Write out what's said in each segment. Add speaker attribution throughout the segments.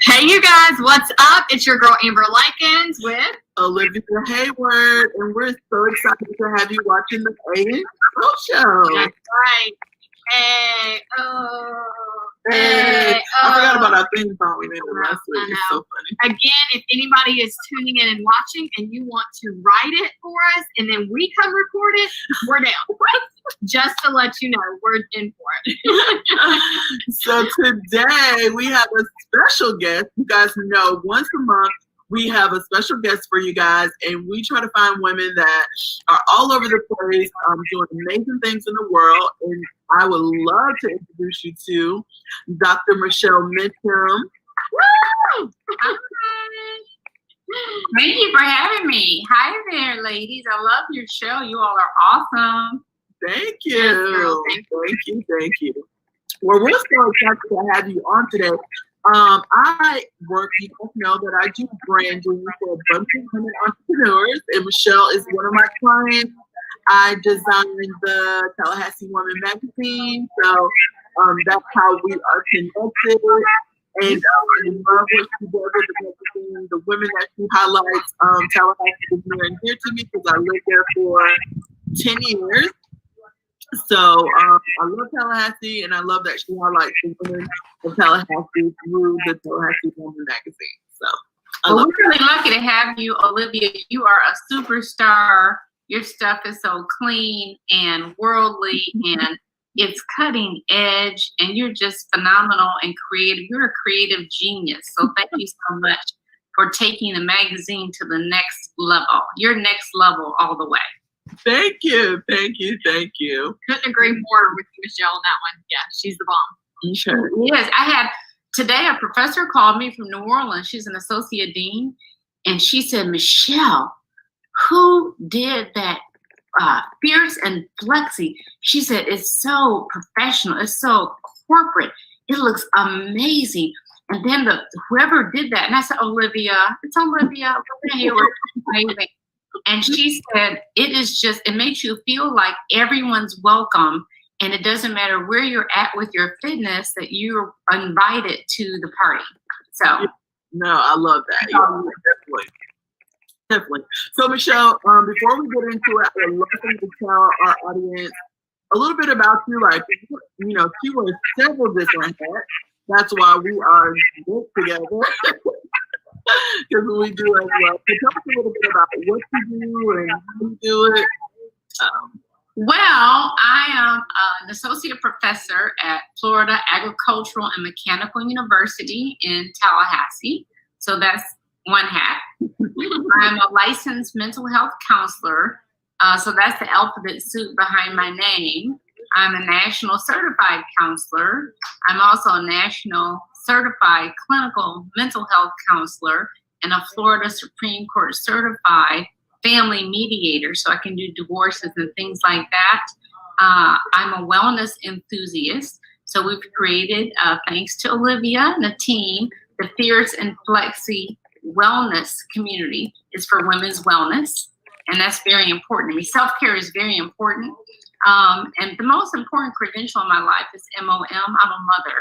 Speaker 1: Hey, you guys, what's up? It's your girl Amber Lykins with
Speaker 2: Olivia Heyward, and we're so excited to have you watching the A&M show.
Speaker 1: That's right. Hey,
Speaker 2: Hey, I forgot about our theme song we made last week. It's so funny.
Speaker 1: Again, if anybody is tuning in and watching and you want to write it for us and then we come record it, we're down. Just to let you know, we're in for it.
Speaker 2: So today we have a special guest. You guys know once a month we have a special guest for you guys, and we try to find women that are all over the place, doing amazing things in the world. And I would love to introduce you to Dr. Michelle Mitchum.
Speaker 1: Woo!
Speaker 3: Thank you for having me. Hi there, ladies. I love your show. You all are awesome.
Speaker 2: Thank you.
Speaker 1: Yes, girl.
Speaker 2: Thank you. Well, we're so excited to have you on today. I work, you guys know that I do branding for a bunch of women entrepreneurs, and Michelle is one of my clients. I designed the Tallahassee Woman magazine, so that's how we are connected. And I love what she does with the magazine. The women that she highlights, Tallahassee is near and dear to me because I lived there for 10 years. So I love Tallahassee, and I love that she highlights the women of Tallahassee through the Tallahassee Woman magazine. So
Speaker 3: We're really lucky to have you, Olivia. You are a superstar. Your stuff is so clean and worldly, and it's cutting edge, and you're just phenomenal and creative. You're a creative genius. So thank you so much for taking the magazine to the next level. You're next level all the way.
Speaker 2: Thank you.
Speaker 1: Couldn't agree more with you, Michelle, on that one. Yeah, she's the bomb.
Speaker 2: Sure.
Speaker 3: Yes, I had today a professor called me from New Orleans. She's an associate dean, and she said, Michelle, who did that Fierce and Flexi? She said, it's so professional. It's so corporate. It looks amazing. And then whoever did that, and I said, Olivia, it's Olivia Heyward. Amazing. And she said, it makes you feel like everyone's welcome. And it doesn't matter where you're at with your fitness, that you're invited to the party. So.
Speaker 2: No, I love that. Yeah, definitely. So, Michelle, before we get into it, I would love for you to tell our audience a little bit about you. Like, you know, she wears several different hats. That's why we are good together. Because we do as well. So tell us a little bit about what you do and how you do it.
Speaker 3: Well, I am an associate professor at Florida Agricultural and Mechanical University in Tallahassee. So that's one hat. I'm a licensed mental health counselor. So that's the alphabet soup behind my name. I'm a national certified counselor. I'm also a national certified clinical mental health counselor and a Florida Supreme Court certified family mediator, so I can do divorces and things like that. I'm a wellness enthusiast, so we've created, thanks to Olivia and the team, the Fierce and Flexi Wellness Community is for women's wellness, and that's very important to me. Self-care is very important, and the most important credential in my life is MOM. I'm a mother.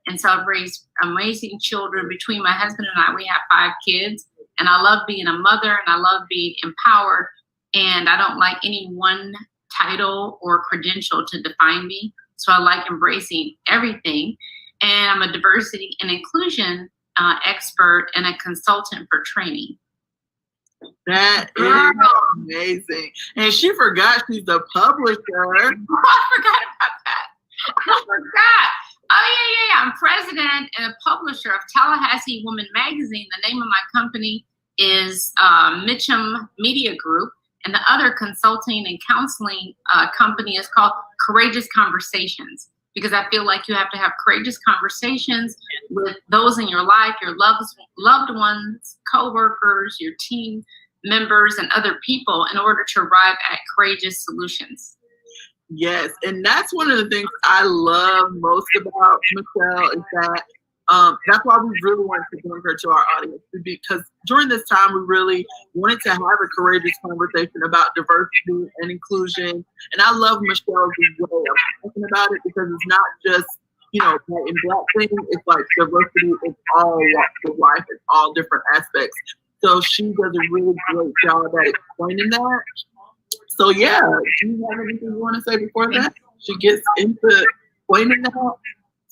Speaker 3: And so I've raised amazing children. Between my husband and I, we have 5 kids. And I love being a mother, and I love being empowered. And I don't like any one title or credential to define me. So I like embracing everything. And I'm a diversity and inclusion expert and a consultant for training.
Speaker 2: That is amazing. And she forgot she's the publisher.
Speaker 3: Oh, I forgot about that. I forgot. Oh, yeah. I'm president and a publisher of Tallahassee Woman Magazine. The name of my company is Mitchum Media Group, and the other consulting and counseling company is called Courageous Conversations, because I feel like you have to have courageous conversations with those in your life, your loved ones, co-workers, your team members, and other people in order to arrive at courageous solutions.
Speaker 2: Yes, and that's one of the things I love most about Michelle is that that's why we really wanted to bring her to our audience, because during this time we really wanted to have a courageous conversation about diversity and inclusion. And I love Michelle's way of talking about it, because it's not just you know, white and black thing. It's like diversity in all walks of life and all different aspects. So she does a really great job at explaining that. So yeah, do you have anything you want to say before that? She gets into explaining that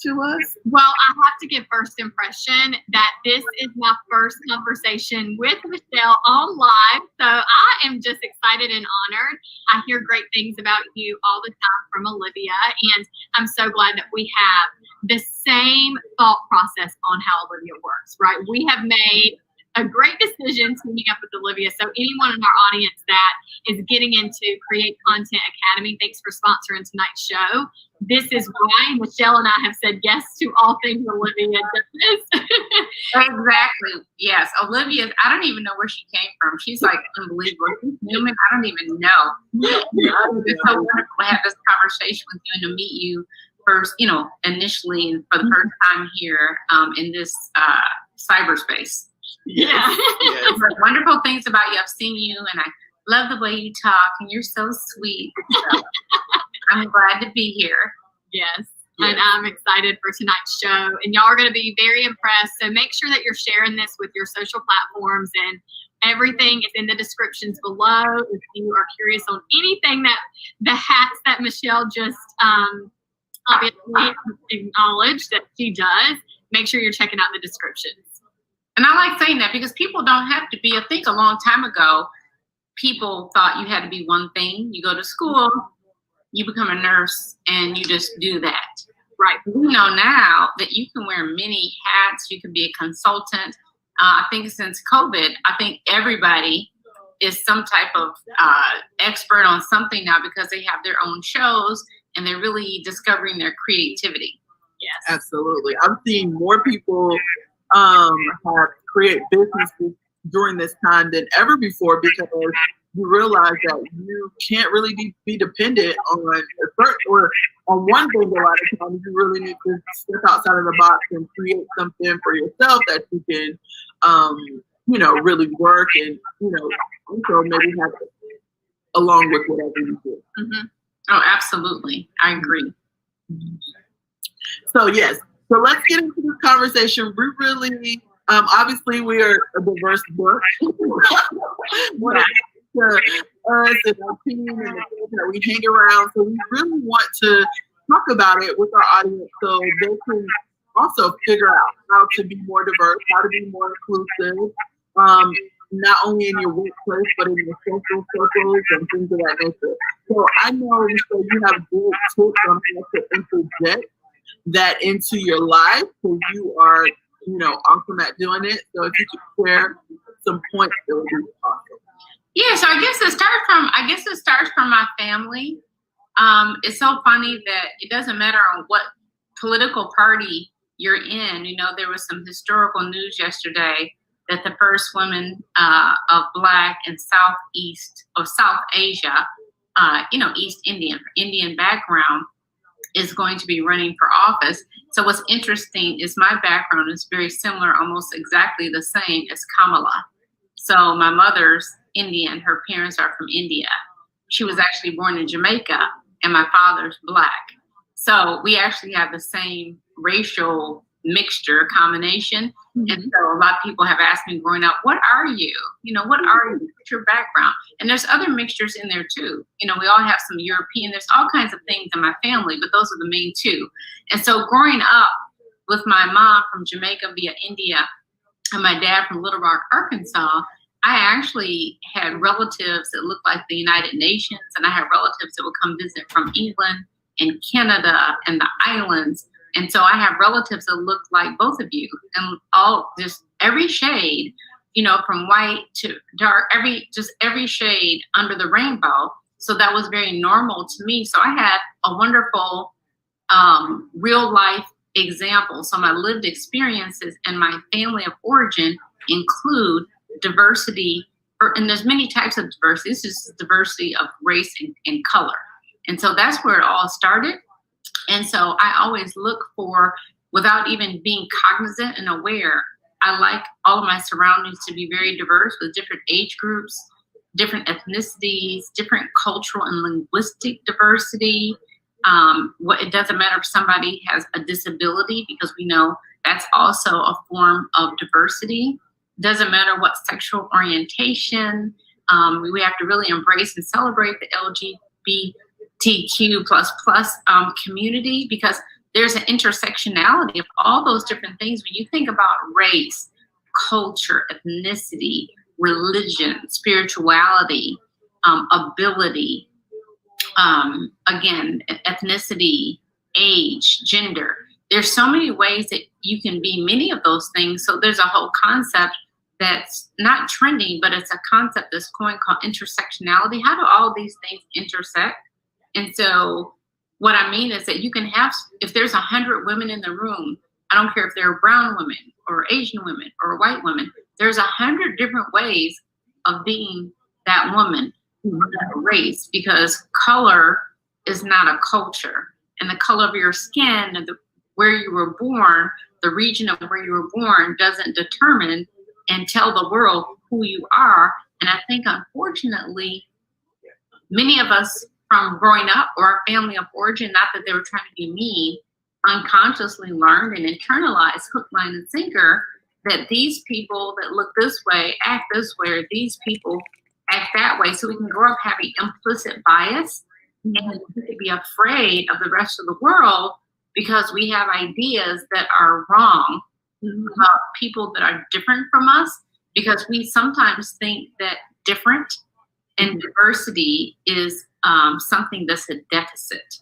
Speaker 2: to us.
Speaker 1: Well, I have to give first impression that this is my first conversation with Michelle on live. So I am just excited and honored. I hear great things about you all the time from Olivia, and I'm so glad that we have the same thought process on how Olivia works, right? We have made a great decision teaming up with Olivia. So anyone in our audience that is getting into Create Content Academy, thanks for sponsoring tonight's show. This is why Michelle and I have said yes to all things Olivia does.
Speaker 3: Exactly. Yes. Olivia, I don't even know where she came from. She's like unbelievable. She's human. I don't even know. It's so wonderful to have this conversation with you and to meet you first, you know, initially and for the first time here in this cyberspace.
Speaker 2: Yes. Yes.
Speaker 3: Wonderful things about you. I've seen you and I love the way you talk and you're so sweet. So I'm glad to be here.
Speaker 1: Yes. And I'm excited for tonight's show. And y'all are going to be very impressed. So make sure that you're sharing this with your social platforms, and everything is in the descriptions below. If you are curious on anything that the hats that Michelle just obviously acknowledged that she does, make sure you're checking out the descriptions.
Speaker 3: And I like saying that because people don't have to be. I think a long time ago, people thought you had to be one thing. You go to school, you become a nurse, and you just do that. Right. We know now that you can wear many hats. You can be a consultant. I think since COVID, I think everybody is some type of expert on something now because they have their own shows and they're really discovering their creativity.
Speaker 1: Yes.
Speaker 2: Absolutely. I'm seeing more people have create businesses during this time than ever before because you realize that you can't really be dependent on a certain or on one thing a lot of times. You really need to step outside of the box and create something for yourself that you can, you know, really work and, you know, also maybe have it along with whatever you do.
Speaker 3: Mm-hmm. Oh, absolutely. I agree.
Speaker 2: So, yes. So let's get into this conversation. We really, obviously, we are a diverse book. When it comes to us and our team and the people that we hang around, so we really want to talk about it with our audience so they can also figure out how to be more diverse, how to be more inclusive, not only in your workplace, but in your social circles and things of that nature. So I know so you have good tips on how to interject that into your life, because you are, you know, awesome at doing it. So if you could share some points, it would be awesome.
Speaker 3: Yeah, so I guess it starts from my family. It's so funny that it doesn't matter on what political party you're in. You know, there was some historical news yesterday that the first woman of Black and South Asia, you know, East Indian background, is going to be running for office. So what's interesting is my background is very similar, almost exactly the same as Kamala. So my mother's Indian, her parents are from India. She was actually born in Jamaica, and my father's Black. So we actually have the same racial mixture combination. Mm-hmm. And so a lot of people have asked me growing up, what are you? You know, what are you? What's your background? And there's other mixtures in there too. You know, we all have some European, there's all kinds of things in my family, but those are the main two. And so growing up with my mom from Jamaica via India and my dad from Little Rock, Arkansas, I actually had relatives that looked like the United Nations, and I had relatives that would come visit from England and Canada and the islands. And so I have relatives that look like both of you, and all just every shade, you know, from white to dark, every shade under the rainbow. So that was very normal to me. So I had a wonderful real life example. So my lived experiences and my family of origin include diversity, and there's many types of diversity. This is diversity of race and color. And so that's where it all started. And so I always look for, without even being cognizant and aware, I like all of my surroundings to be very diverse with different age groups, different ethnicities, different cultural and linguistic diversity. It doesn't matter if somebody has a disability, because we know that's also a form of diversity. Doesn't matter what sexual orientation. We have to really embrace and celebrate the LGBTQ plus community, because there's an intersectionality of all those different things. When you think about race, culture, ethnicity, religion, spirituality, ability, again, ethnicity, age, gender. There's so many ways that you can be many of those things. So there's a whole concept that's not trending, but it's a concept that's coined called intersectionality. How do all these things intersect? And so what I mean is that you can have, if there's 100 women in the room, I don't care if they're brown women or Asian women or white women, there's 100 different ways of being that woman, that race, because color is not a culture. And the color of your skin and where you were born, the region of where you were born doesn't determine and tell the world who you are. And I think, unfortunately, many of us from growing up, or our family of origin, not that they were trying to be mean, unconsciously learned and internalized hook, line, and sinker that these people that look this way, act this way, or these people act that way. So we can grow up having implicit bias, and we could be afraid of the rest of the world because we have ideas that are wrong about people that are different from us, because we sometimes think that different and diversity is something that's a deficit.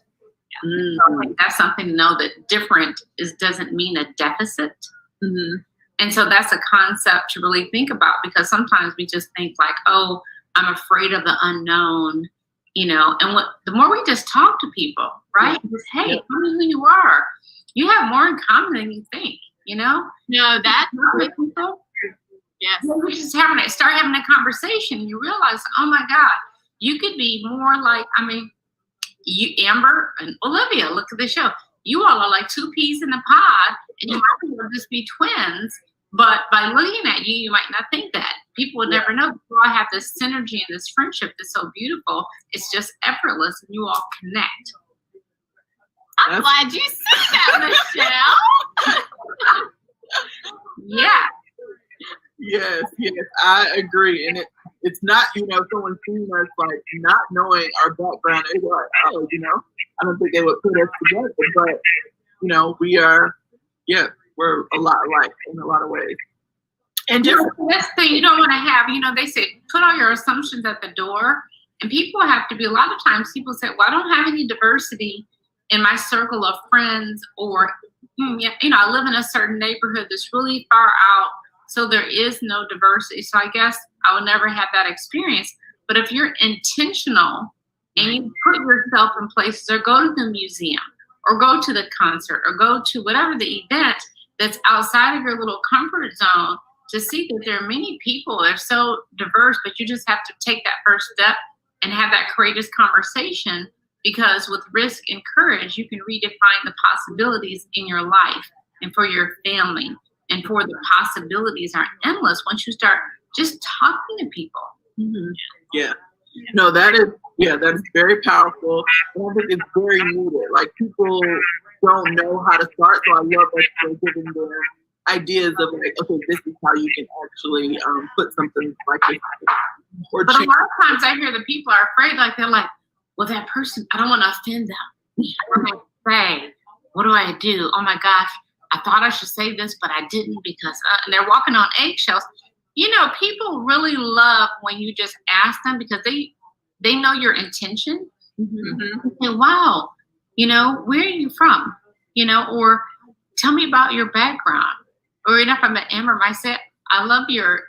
Speaker 3: So I think that's something to know, that different doesn't mean a deficit. And so that's a concept to really think about, because sometimes we just think like, oh, I'm afraid of the unknown, you know, and the more we just talk to people, right? Just, hey, tell me who you are. You have more in common than you think, you know?
Speaker 1: No, that's
Speaker 3: people.
Speaker 1: Yes.
Speaker 3: We just start having a conversation. You realize, oh my God, you could be more like, I mean, you, Amber and Olivia, look at the show. You all are like two peas in a pod, and you might just be twins. But by looking at you, you might not think that. People would never know. You all have this synergy and this friendship that's so beautiful. It's just effortless, and you all connect.
Speaker 1: I'm glad you said that, Michelle.
Speaker 3: Yeah.
Speaker 2: Yes, I agree. And it's not, you know, someone seeing us like not knowing our background. It's like, oh, you know, I don't think they would put us together. But, you know, we are, we're a lot alike in a lot of ways. And
Speaker 3: just this thing you don't want to have, you know, they say put all your assumptions at the door. And people have to be, a lot of times people say, well, I don't have any diversity in my circle of friends, or, you know, I live in a certain neighborhood that's really far out, so there is no diversity. So I guess I would never have that experience. But if you're intentional and you put yourself in places, or go to the museum, or go to the concert, or go to whatever the event that's outside of your little comfort zone, to see that there are many people that are so diverse, but you just have to take that first step and have that courageous conversation, because with risk and courage, you can redefine the possibilities in your life and for your family, and for the possibilities are endless once you start just talking to people.
Speaker 2: Yeah. No, that is very powerful. And I think it's very needed. Like, people don't know how to start, so I love that you're giving them ideas of like, okay, this is how you can actually put something like this.
Speaker 3: But a lot of times I hear the people are afraid, like they're like, well, that person, I don't want to offend them. I'm like, say, what do I do? Oh my gosh, I thought I should say this, but I didn't, because and they're walking on eggshells. You know, people really love when you just ask them, because they know your intention. Say, wow, you know, where are you from? You know, or tell me about your background. Or if I'm at Amber, I said, I love your,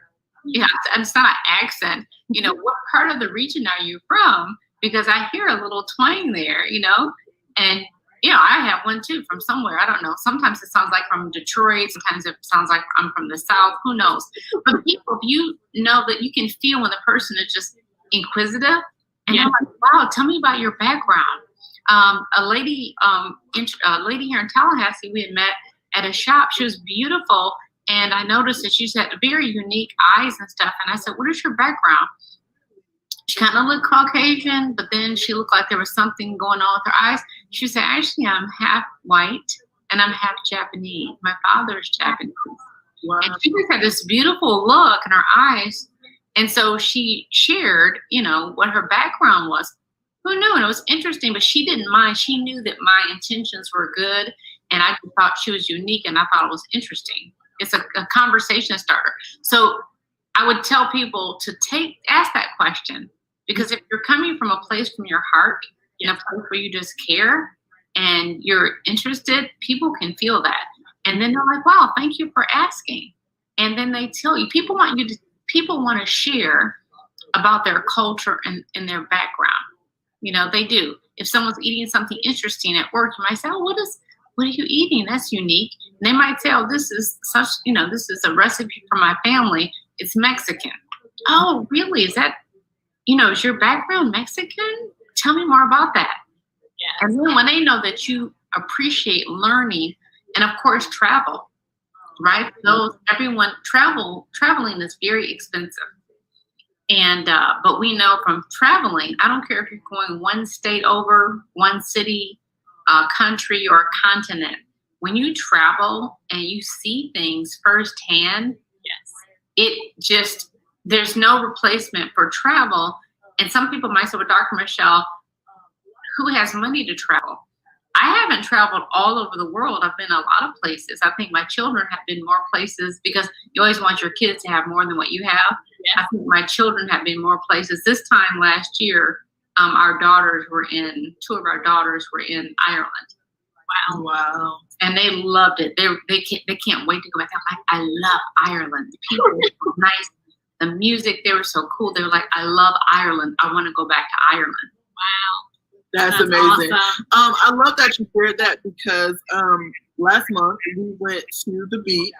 Speaker 3: and it's not an accent. You know, what part of the region are you from? Because I hear a little twang there, you know, and, you know, I have one too from somewhere. I don't know. Sometimes it sounds like from Detroit. Sometimes it sounds like I'm from the South. Who knows? But people, if you know that you can feel when the person is just inquisitive, and they're like, wow, tell me about your background. A lady here in Tallahassee, we had met at a shop. She was beautiful. And I noticed that she had very unique eyes and stuff. And I said, what is your background? She kind of looked Caucasian, but then she looked like there was something going on with her eyes. She said, actually, I'm half white and I'm half Japanese. My father's Japanese.
Speaker 2: Wow.
Speaker 3: And she just had this beautiful look in her eyes. And so she shared, you know, what her background was. Who knew? And it was interesting, but she didn't mind. She knew that my intentions were good. And I thought she was unique, and I thought it was interesting. It's a conversation starter. So I would tell people to ask that question, because if you're coming from a place from your heart, in a place where you just care and you're interested, people can feel that. And then they're like, wow, thank you for asking. And then they tell you, people want to share about their culture and their background. You know, they do. If someone's eating something interesting at work, you might say, oh, what are you eating? That's unique. And they might say, oh, this is a recipe for my family. It's Mexican. Oh, really? Is that, is your background Mexican? Tell me more about that.
Speaker 1: Yes.
Speaker 3: And then when they know that you appreciate learning, and of course, travel, right? Traveling is very expensive. And, but we know from traveling, I don't care if you're going one state over, one city, country, or continent. When you travel and you see things firsthand, there's no replacement for travel. And some people might say, well, Dr. Michelle, who has money to travel? I haven't traveled all over the world. I've been a lot of places. I think my children have been more places, because you always want your kids to have more than what you have.
Speaker 1: Yeah.
Speaker 3: I think my children have been more places. This time last year, two of our daughters were in Ireland.
Speaker 2: Wow.
Speaker 3: And they loved it. They can't wait to go back. They're like, I love Ireland. The people were so nice. The music, they were so cool. They were like, I love Ireland. I want to go back to Ireland.
Speaker 1: Wow.
Speaker 2: That's amazing.
Speaker 1: Awesome.
Speaker 2: I love that you shared that, because last month we went to the beach.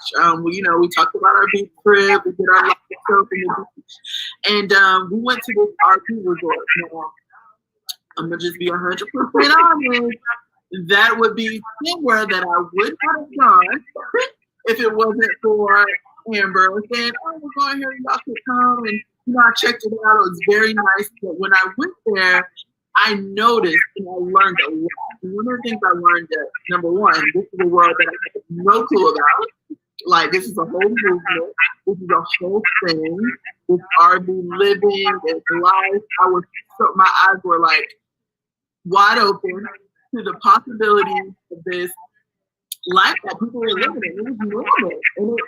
Speaker 2: We talked about our beach trip. We did our life stuff in the beach, and we went to this RV resort. Now, I'm gonna just be 100% honest. That would be somewhere that I would not have gone if it wasn't for Amber saying, "Oh, we're going here. Y'all could come." And I checked it out. It was very nice. But when I went there, I noticed and I learned a lot. One of the things I learned that, number one, this is a world that I had no clue about. Like, this is a whole movement. This is a whole thing. This RV living, this life. My eyes were like wide open to the possibilities of this life that people were living in. It was normal. And it was,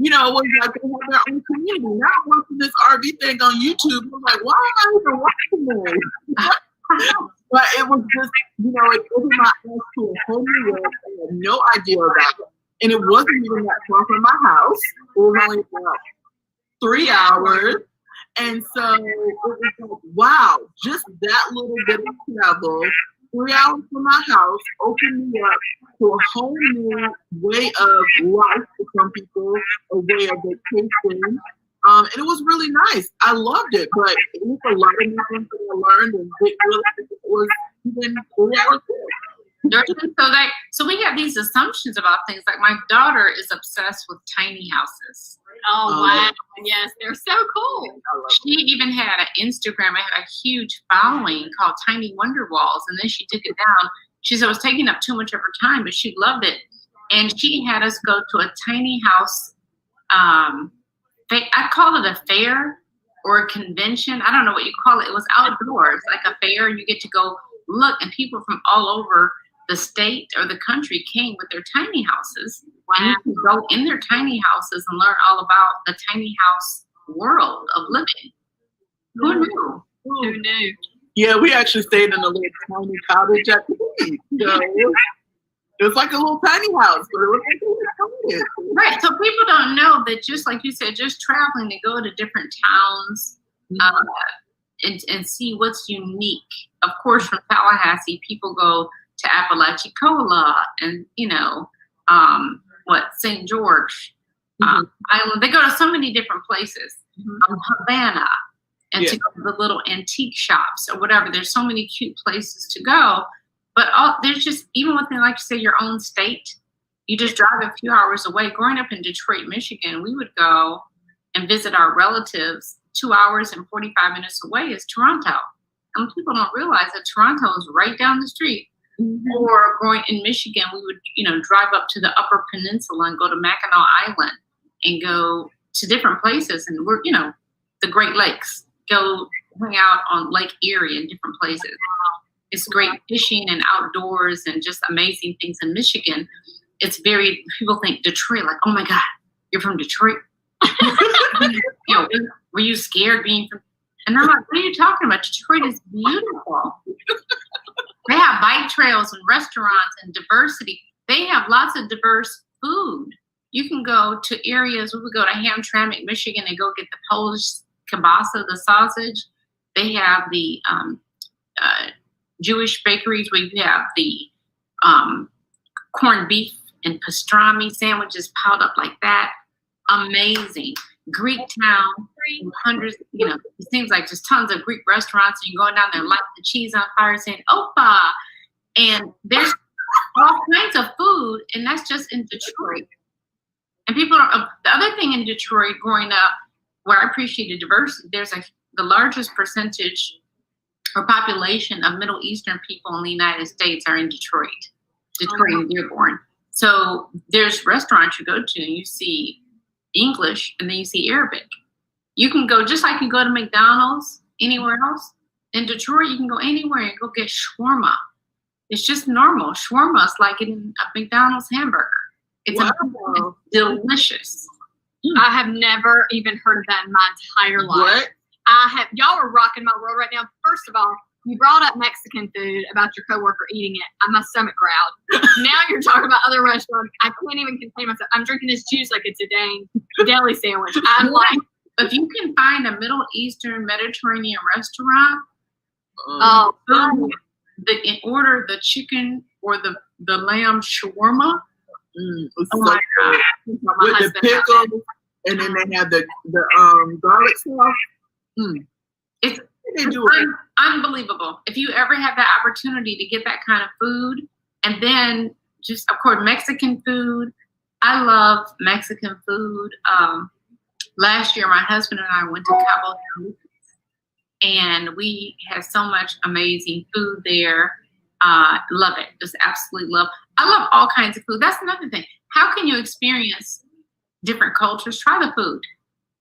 Speaker 2: it was like they had their own community. Now I'm watching this RV thing on YouTube. I'm like, why am I even watching this? But it was just, it opened my eyes to a whole new world. I had no idea about it. And it wasn't even that far from my house. It was only about 3 hours. And so it was like, wow, just that little bit of travel, 3 hours from my house, opened me up to a whole new way of life for some people, a way of vacation. And it was really nice. I loved it, but it was a lot of new things that I learned, and it was even 3 hours there.
Speaker 3: So we have these assumptions about things. Like, my daughter is obsessed with tiny houses.
Speaker 1: Oh, wow. Yes, they're so cool.
Speaker 3: She even had an Instagram. I had a huge following called Tiny Wonder Walls, and then she took it down. She said it was taking up too much of her time, but she loved it. And she had us go to a tiny house. I call it a fair or a convention. I don't know what you call it. It was outdoors, like a fair. You get to go look, and people from all over the state or the country came with their tiny houses.
Speaker 1: Wow.
Speaker 3: And you can go in their tiny houses and learn all about the tiny house world of living. Who knew?
Speaker 1: Who knew?
Speaker 2: Yeah, we actually stayed in a little tiny cottage at the beach. So it was like a little tiny house, but it was like a little cottage.
Speaker 3: Right. So people don't know that, just like you said, just traveling to go to different towns and see what's unique. Of course, from Tallahassee, people go to Apalachicola and, St. George Island. They go to so many different places. Havana, and to go to the little antique shops or whatever. There's so many cute places to go. But there's just, even within, like you say, your own state, you just drive a few hours away. Growing up in Detroit, Michigan, we would go and visit our relatives 2 hours and 45 minutes away is Toronto. And people don't realize that Toronto is right down the street. Or growing in Michigan, we would, drive up to the Upper Peninsula and go to Mackinac Island and go to different places. And we're, the Great Lakes, go hang out on Lake Erie and different places. It's great fishing and outdoors and just amazing things in Michigan. It's people think Detroit, like, oh my God, you're from Detroit? Were you scared being from? And I'm like, what are you talking about? Detroit is beautiful. They have bike trails and restaurants and diversity. They have lots of diverse food. You can go to areas. We would go to Hamtramck, Michigan, and go get the Polish kielbasa, the sausage. They have the Jewish bakeries where you have the corned beef and pastrami sandwiches piled up like that. Amazing. Greek town, hundreds, it seems like just tons of Greek restaurants, and you're going down there lighting the cheese on fire saying Opa. And there's all kinds of food, and that's just in Detroit. And the other thing in Detroit growing up, where I appreciated diversity, there's the largest percentage or population of Middle Eastern people in the United States are in Detroit and Dearborn. So there's restaurants you go to and you see English and then you see Arabic. You can go, just like you go to McDonald's anywhere else, in Detroit you can go anywhere and go get shawarma. It's just normal. Shawarma is like in a McDonald's hamburger. It's delicious.
Speaker 1: I have never even heard of that in my entire life.
Speaker 2: What?
Speaker 1: Y'all are rocking my world right now. First of all, you brought up Mexican food about your coworker eating it. My stomach growled. Now you're talking about other restaurants. I can't even contain myself. I'm drinking this juice like it's a dang deli sandwich. I'm like,
Speaker 3: if you can find a Middle Eastern Mediterranean restaurant, order the chicken or the lamb shawarma.
Speaker 2: My God. With the pickle, and then they have the garlic sauce.
Speaker 3: It's unbelievable. If you ever have that opportunity to get that kind of food, and then just, of course, Mexican food. I love Mexican food. Last year, my husband and I went to Cabo San Lucas, and we had so much amazing food there. Love it. Just absolutely love. I love all kinds of food. That's another thing. How can you experience different cultures? Try the food.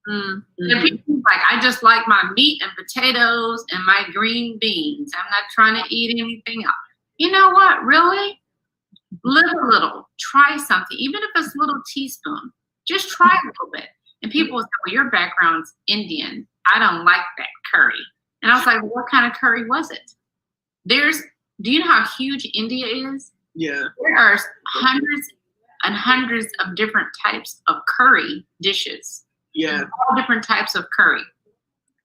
Speaker 3: And people like, I just like my meat and potatoes and my green beans. I'm not trying to eat anything else. You know what? Really? Live a little. Try something. Even if it's a little teaspoon. Just try a little bit. And people will say, well, your background's Indian. I don't like that curry. And I was like, well, what kind of curry was it? Do you know how huge India is?
Speaker 2: Yeah.
Speaker 3: There are hundreds and hundreds of different types of curry dishes.
Speaker 2: Yeah.
Speaker 3: All different types of curry.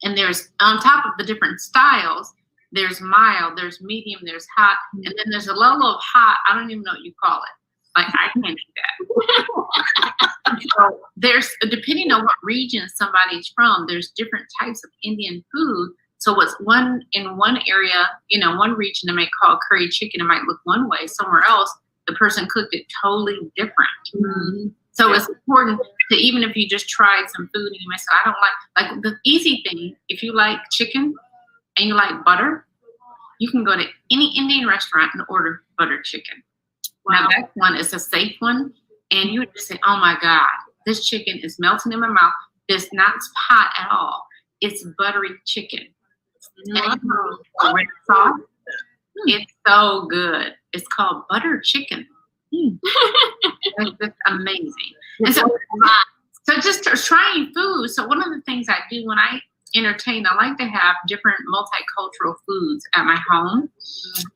Speaker 3: And there's, on top of the different styles, there's mild, there's medium, there's hot, and then there's a level of hot, I don't even know what you call it. Like, I can't eat that. So there's, depending on what region somebody's from, there's different types of Indian food. So what's in one area, one region, it might call curry chicken, it might look one way. Somewhere else, the person cooked it totally different. Mm-hmm. So it's important to, even if you just tried some food and you may say, I don't like the easy thing, if you like chicken and you like butter, you can go to any Indian restaurant and order butter chicken. Wow. Now that one is a safe one. And you would just say, oh my God, this chicken is melting in my mouth. It's not hot at all. It's buttery chicken. And red sauce. It's so good. It's called butter chicken. It's just amazing. And so just trying food. So one of the things I do when I entertain, I like to have different multicultural foods at my home.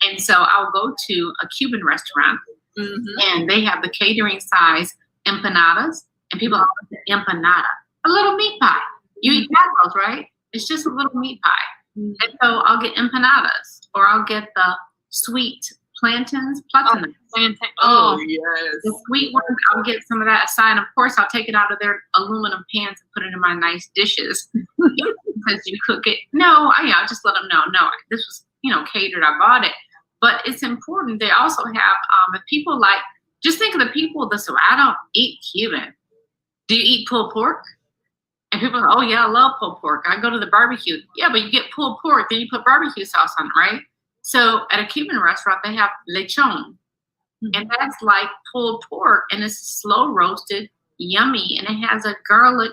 Speaker 3: And so I'll go to a Cuban restaurant, and they have the catering size empanadas, and people call it the empanada, a little meat pie. You eat tacos, right? It's just a little meat pie. And so I'll get empanadas, or I'll get the sweet plantains.
Speaker 2: Oh, yes.
Speaker 3: The sweet ones, I'll get some of that aside. And of course, I'll take it out of their aluminum pans and put it in my nice dishes. Because you cook it. No, I'll just let them know. No, this was, catered. I bought it. But it's important. They also have, if people like, just think of the people that say, I don't eat Cuban. Do you eat pulled pork? And people are, oh yeah, I love pulled pork. I go to the barbecue. Yeah, but you get pulled pork, then you put barbecue sauce on it, right? So at a Cuban restaurant, they have lechon. And that's like pulled pork, and it's slow roasted, yummy, and it has a garlic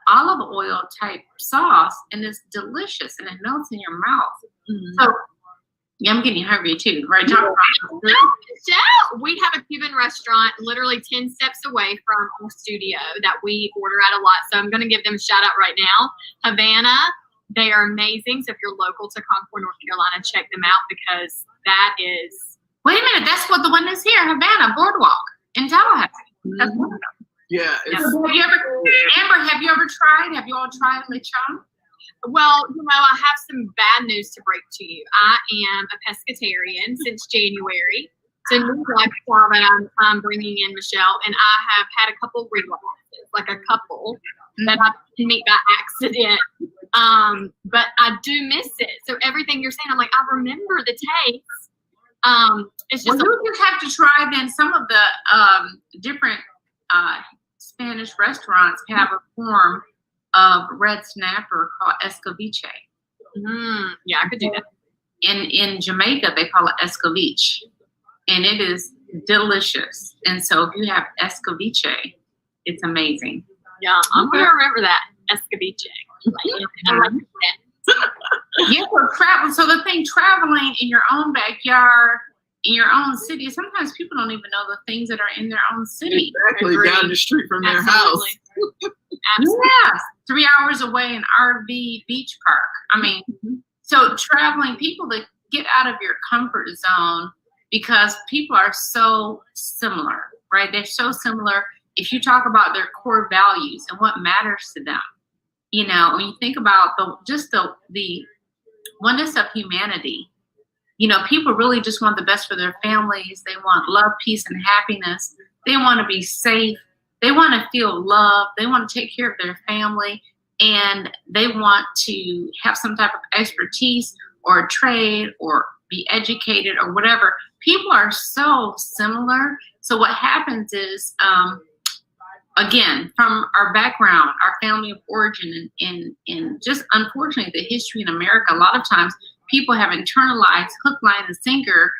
Speaker 3: olive oil type sauce, and it's delicious, and it melts in your mouth. So yeah, I'm getting hungry too, right?
Speaker 1: We have a Cuban restaurant literally 10 steps away from our studio that we order at a lot. So I'm going to give them a shout out right now. Havana, they are amazing. So if you're local to Concord, North Carolina, check them out because that is.
Speaker 3: Wait a minute, that's what the one is here, Havana Boardwalk in Tallahassee. That's
Speaker 2: yeah.
Speaker 3: Have you ever tried? Have you all tried lechon?
Speaker 1: Well, I have some bad news to break to you. I am a pescatarian since January. It's a new lifestyle that I'm bringing in, Michelle, and I have had a couple relapses, like a couple that I didn't meet by accident. But I do miss it. So everything you're saying, I'm like, I remember the taste. It's just
Speaker 3: you just have to try then some of the different Spanish restaurants have a form of red snapper called escabeche.
Speaker 1: Yeah, I could do that.
Speaker 3: In Jamaica, they call it escabeche, and it is delicious. And so if you have escabeche, it's amazing.
Speaker 1: Yeah, I'm going to remember that, escabeche. I like that.
Speaker 3: Yeah, so the thing, traveling in your own backyard, in your own city, sometimes people don't even know the things that are in their own city.
Speaker 2: Exactly, down the street from their house.
Speaker 3: Yeah, 3 hours away, an RV beach park. I mean, so traveling, people that get out of your comfort zone because people are so similar, right? They're so similar. If you talk about their core values and what matters to them, when you think about the oneness of humanity, people really just want the best for their families. They want love, peace, and happiness. They want to be safe. They want to feel loved. They want to take care of their family, and they want to have some type of expertise or trade or be educated or whatever. People are so similar. So what happens is, again, from our background, our family of origin, and just unfortunately the history in America, a lot of times people have internalized hook, line, and sinker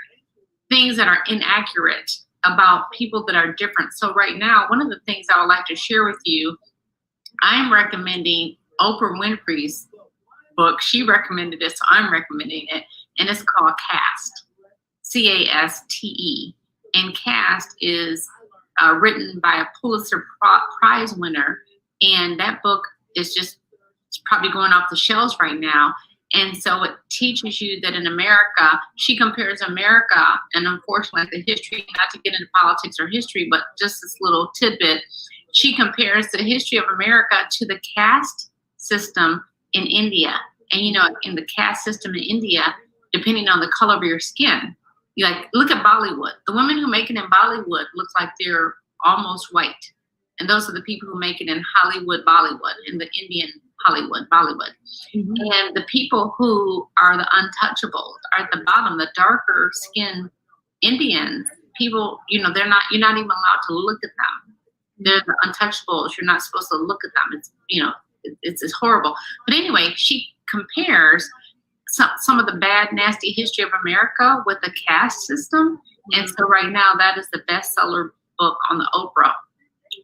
Speaker 3: things that are inaccurate about people that are different. So right now, one of the things I would like to share with you, I'm recommending Oprah Winfrey's book. She recommended it, so I'm recommending it, and it's called Caste, Caste. And Caste is written by a Pulitzer Prize winner, and that book is it's probably going off the shelves right now. And so it teaches you that in America, she compares America, and unfortunately the history, not to get into politics or history, but just this little tidbit, she compares the history of America to the caste system in India. And in the caste system in India, depending on the color of your skin, look at Bollywood. The women who make it in Bollywood look like they're almost white. And those are the people who make it in Hollywood, Bollywood, in the Indian Hollywood, Bollywood. And the people who are the untouchables are at the bottom, the darker skinned Indians, people, you're not even allowed to look at them. They're the untouchables. You're not supposed to look at them. It's horrible. But anyway, she compares some of the bad, nasty history of America with the caste system. And so right now, that is the bestseller book on the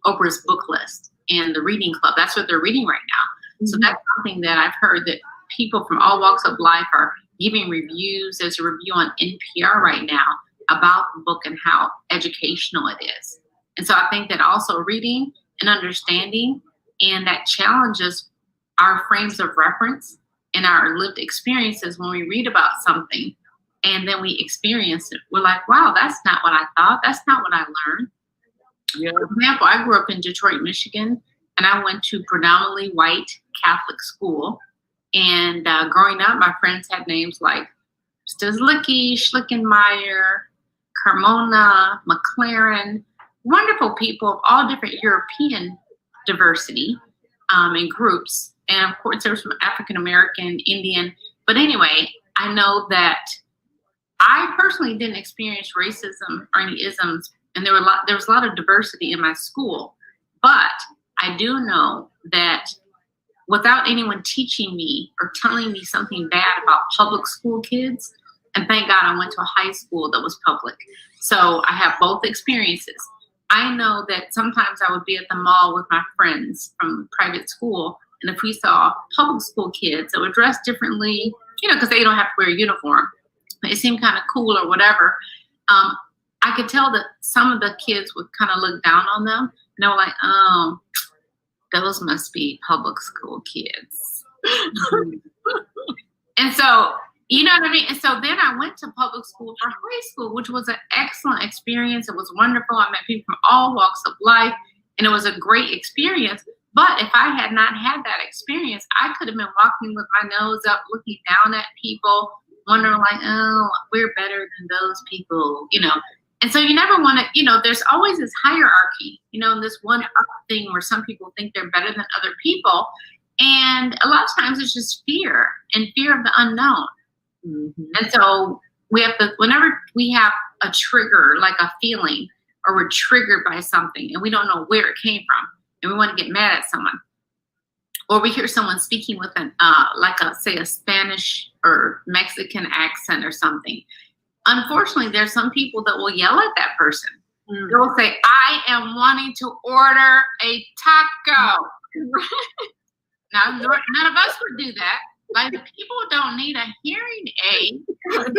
Speaker 3: Oprah's book list and the reading club. That's what they're reading right now. So that's something that I've heard that people from all walks of life are giving reviews. There's a review on NPR right now about the book and how educational it is. And so I think that also reading and understanding, and that challenges our frames of reference and our lived experiences when we read about something and then we experience it. We're like, wow, that's not what I thought. That's not what I learned.
Speaker 2: Yeah.
Speaker 3: For example, I grew up in Detroit, Michigan, and I went to predominantly white Catholic school. And growing up, my friends had names like Stislicki, Schlickenmeyer, Carmona, McLaren, wonderful people of all different European diversity and groups. And of course, there was some African American, Indian. But anyway, I know that I personally didn't experience racism or any isms, and there was a lot of diversity in my school. But I do know that without anyone teaching me or telling me something bad about public school kids. And thank God I went to a high school that was public. So I have both experiences. I know that sometimes I would be at the mall with my friends from private school. And if we saw public school kids that were dressed differently, because they don't have to wear a uniform, it seemed kind of cool or whatever. I could tell that some of the kids would kind of look down on them. And they were like, oh, those must be public school kids. And so, you know what I mean? And so then I went to public school for high school, which was an excellent experience. It was wonderful. I met people from all walks of life, and it was a great experience. But if I had not had that experience, I could have been walking with my nose up, looking down at people, wondering like, oh, we're better than those people, And so you never want to, there's always this hierarchy, this one up thing where some people think they're better than other people. And a lot of times it's just fear and fear of the unknown. Mm-hmm. And so whenever we have a trigger, like a feeling, or we're triggered by something and we don't know where it came from, and we want to get mad at someone, or we hear someone speaking with say a Spanish or Mexican accent or something. Unfortunately, there's some people that will yell at that person. Mm. They will say, I am wanting to order a taco. Now, none of us would do that. Like, people don't need a hearing aid in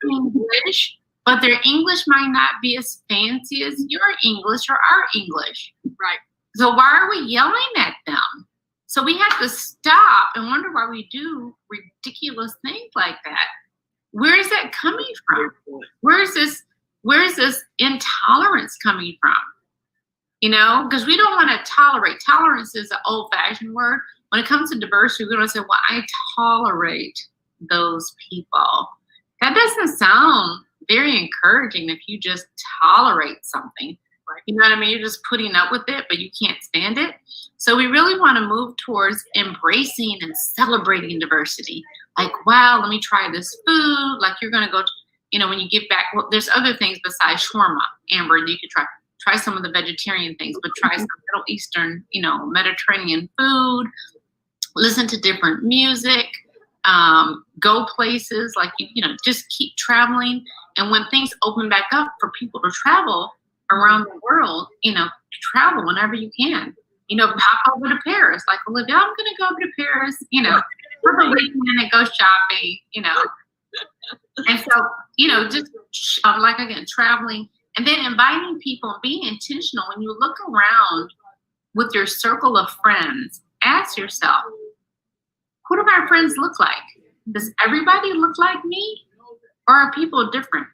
Speaker 3: English, but their English might not be as fancy as your English or our English.
Speaker 1: Right.
Speaker 3: So why are we yelling at them? So we have to stop and wonder why we do ridiculous things like that. Where is that coming from? Where is this intolerance coming from? Because we don't want to tolerate. Tolerance is an old-fashioned word. When it comes to diversity, we don't say, well, I tolerate those people. That doesn't sound very encouraging if you just tolerate something. You know what I mean? You're just putting up with it, but you can't stand it. So we really want to move towards embracing and celebrating diversity. Like, wow, let me try this food. Like, you're going to go, when you get back, well, there's other things besides shawarma, Amber, you could try some of the vegetarian things, but try some Middle Eastern, Mediterranean food, listen to different music, go places, like, just keep traveling. And when things open back up for people to travel around the world, travel whenever you can. Pop over to Paris. Like, Olivia, I'm going to go over to Paris, for the weekend and go shopping, And so, just again, traveling and then inviting people and being intentional. When you look around with your circle of friends, ask yourself, who do my friends look like? Does everybody look like me? Or are people different?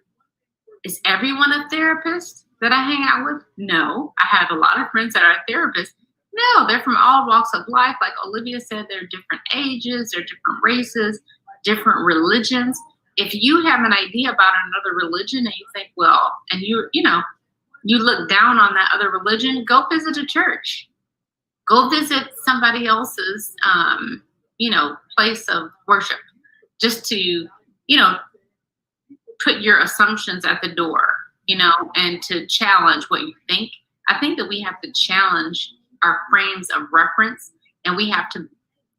Speaker 3: Is everyone a therapist that I hang out with? No. I have a lot of friends that are therapists. No, they're from all walks of life. Like Olivia said, they're different ages, they're different races, different religions. If you have an idea about another religion and you think, well, and you look down on that other religion, go visit a church. Go visit somebody else's, place of worship, just to, put your assumptions at the door, and to challenge what you think. I think that we have to challenge our frames of reference, and we have to,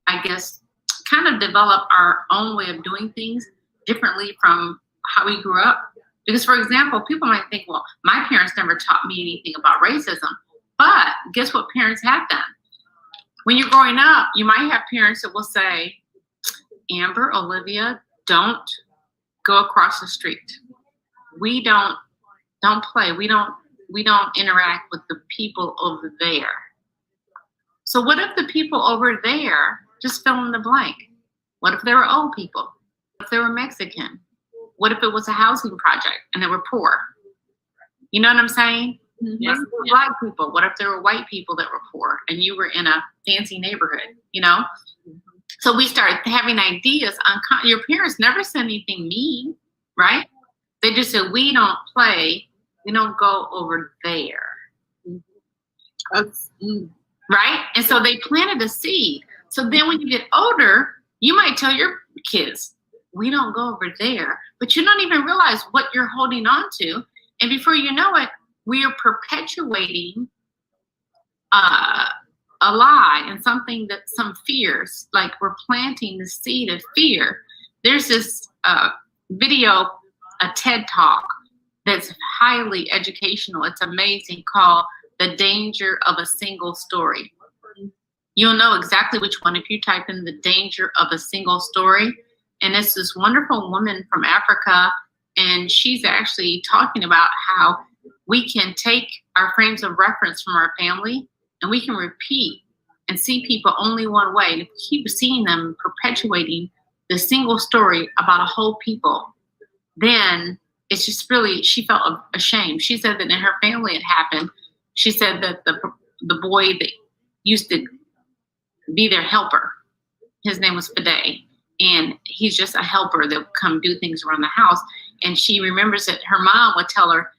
Speaker 3: I guess, kind of develop our own way of doing things differently from how we grew up. Because, for example, people might think, well, my parents never taught me anything about racism. But guess what parents have done? When you're growing up, you might have parents that will say, Amber, Olivia, don't go across the street. We don't play. We don't interact with the people over there. So what if the people over there just fill in the blank? What if they were old people? What if they were Mexican? What if it was a housing project and they were poor? You know what I'm saying? Mm-hmm. Yes. What if they were black people? What if there were white people that were poor and you were in a fancy neighborhood, So we start having ideas. Your parents never said anything mean, right? They just said, we don't play. We don't go over there. Right? And so they planted a seed. So then when you get older, you might tell your kids, we don't go over there. But you don't even realize what you're holding on to. And before you know it, we are perpetuating a a lie and something that some fears, like we're planting the seed of fear. There's this video, a TED Talk that's highly educational. It's amazing, called The Danger of a Single Story. You'll know exactly which one if you type in The Danger of a Single Story. And it's this wonderful woman from Africa, and she's actually talking about how we can take our frames of reference from our family and we can repeat and see people only one way. And if we keep seeing them perpetuating the single story about a whole people, then it's just really, she felt ashamed. She said that in her family it happened. She said that the boy that used to be their helper, his name was Fide, and he's just a helper that would come do things around the house. And she remembers that her mom would tell her,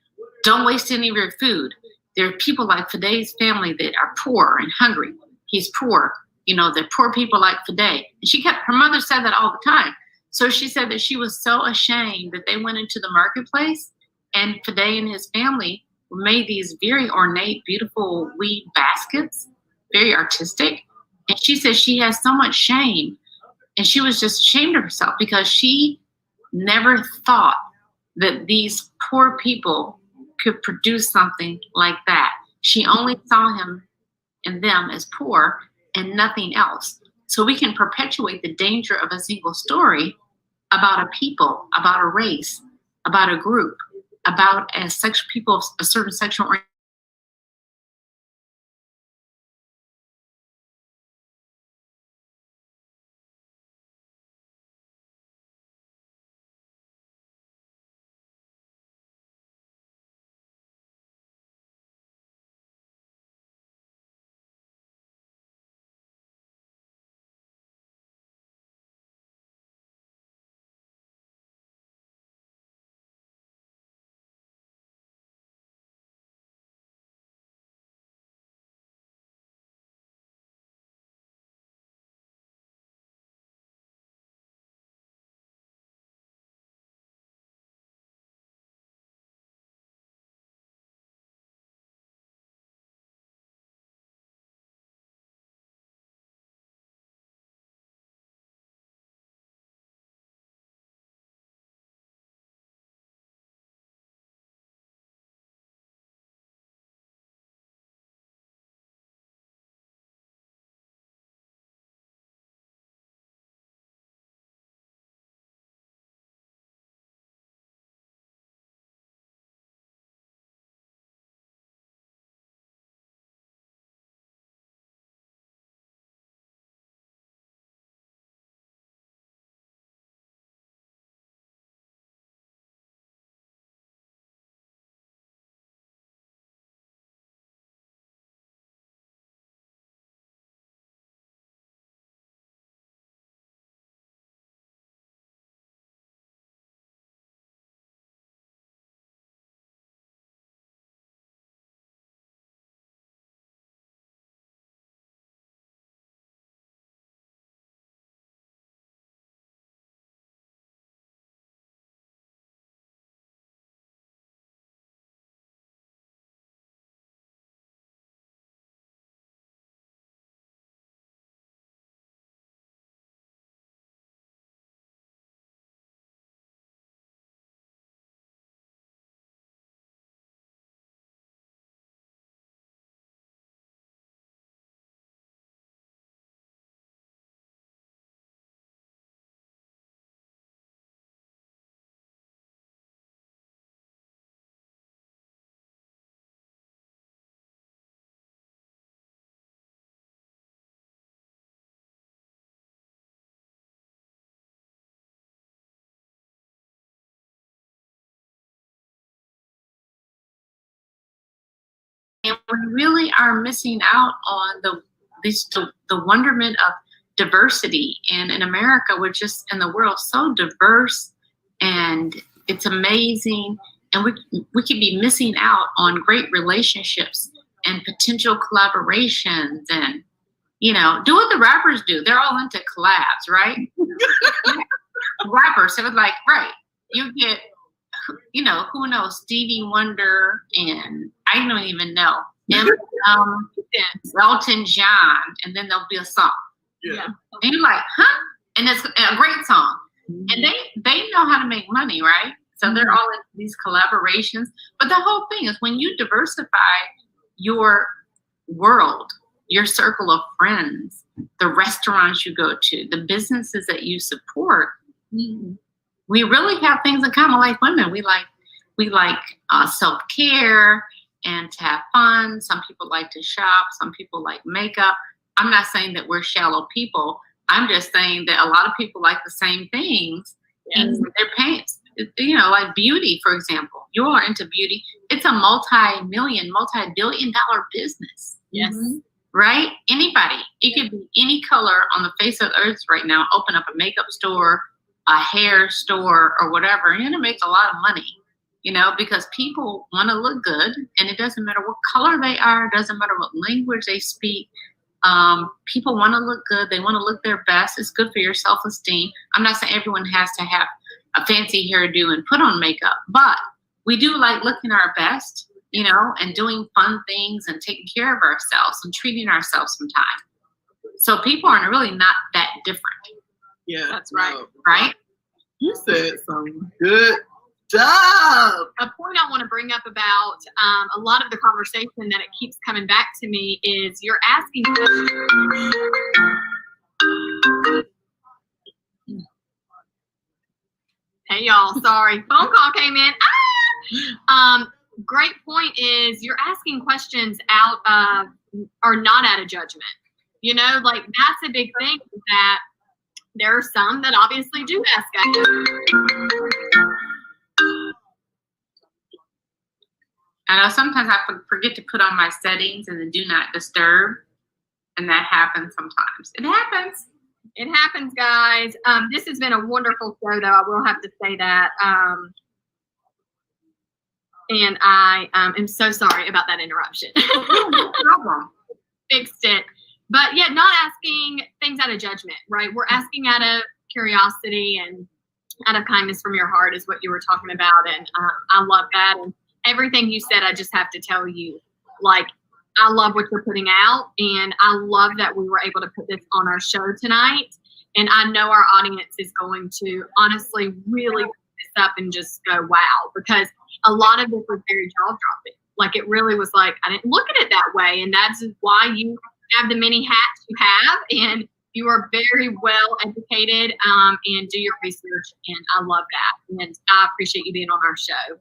Speaker 3: don't waste any of your food. There are people like Fide's family that are poor and hungry. He's poor. You know, they're poor people like Fide. And her mother said that all the time. So she said that she was so ashamed that they went into the marketplace and Fide and his family made these very ornate, beautiful weed baskets, very artistic. And she said she has so much shame. And she was just ashamed of herself because she never thought that these poor people could produce something like that. She only saw him and them as poor and nothing else. So we can perpetuate the danger of a single story about a people, about a race, about a group, about a certain sexual orientation. And we really are missing out on the wonderment of diversity. And in America, we're just, in the world, so diverse, and it's amazing. And we could be missing out on great relationships and potential collaborations, and, you know, do what the rappers do. They're all into collabs, right? Rappers, so it's like, right, you get, you know, who knows, Stevie Wonder, and I don't even know.
Speaker 1: sense.
Speaker 3: Elton John, and then there'll be a song.
Speaker 2: Yeah.
Speaker 3: And you're like, huh? And it's a great song. And they know how to make money, right? So they're all in these collaborations. But the whole thing is when you diversify your world, your circle of friends, the restaurants you go to, the businesses that you support, we really have things in common. Like women, we like self-care and to have fun. Some people like to shop. Some people like makeup. I'm not saying that we're shallow people. I'm just saying that a lot of people like the same things in their pants. You know, like beauty, for example. You are into beauty. It's a multi-billion-dollar business.
Speaker 1: Yes.
Speaker 3: Right? Anybody. It could be any color on the face of the earth right now. Open up a makeup store, a hair store, or whatever. And it makes a lot of money, you know, because people want to look good. And it doesn't matter what color they are. It doesn't matter what language they speak. People want to look good. They want to look their best. It's good for your self-esteem. I'm not saying everyone has to have a fancy hairdo and put on makeup, but we do like looking our best, you know, and doing fun things and taking care of ourselves and treating ourselves sometimes. So people are really not that different.
Speaker 2: Yeah.
Speaker 1: That's right.
Speaker 2: No.
Speaker 3: Right?
Speaker 2: You said some good stuff.
Speaker 1: A point I want to bring up about a lot of the conversation that it keeps coming back to me is you're asking. Hey y'all, sorry, phone call came in. Great point is you're asking questions out of or not out of judgment. You know, like that's a big thing that there are some that obviously do ask out.
Speaker 3: I know sometimes I forget to put on my settings and the do not disturb, and that happens sometimes. It happens.
Speaker 1: It happens, guys. This has been a wonderful show, though. I will have to say that. And I am so sorry about that interruption.
Speaker 3: No problem.
Speaker 1: Fixed it. But yeah, not asking things out of judgment, right? We're asking out of curiosity and out of kindness from your heart is what you were talking about. And I love that. And everything you said, I just have to tell you, like, I love what you're putting out, and I love that we were able to put this on our show tonight. And I know our audience is going to honestly really pick this up and just go, wow, because a lot of this was very jaw-dropping. Like, it really was like, I didn't look at it that way, and that's why you have the many hats you have, and you are very well educated and do your research, and I love that. And I appreciate you being on our show.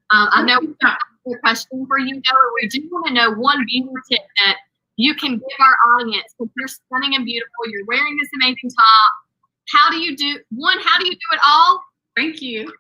Speaker 1: I know we have a question for you, though. We do want to know one beauty tip that you can give our audience because you're stunning and beautiful. You're wearing this amazing top. How do you do it all?
Speaker 3: Thank you.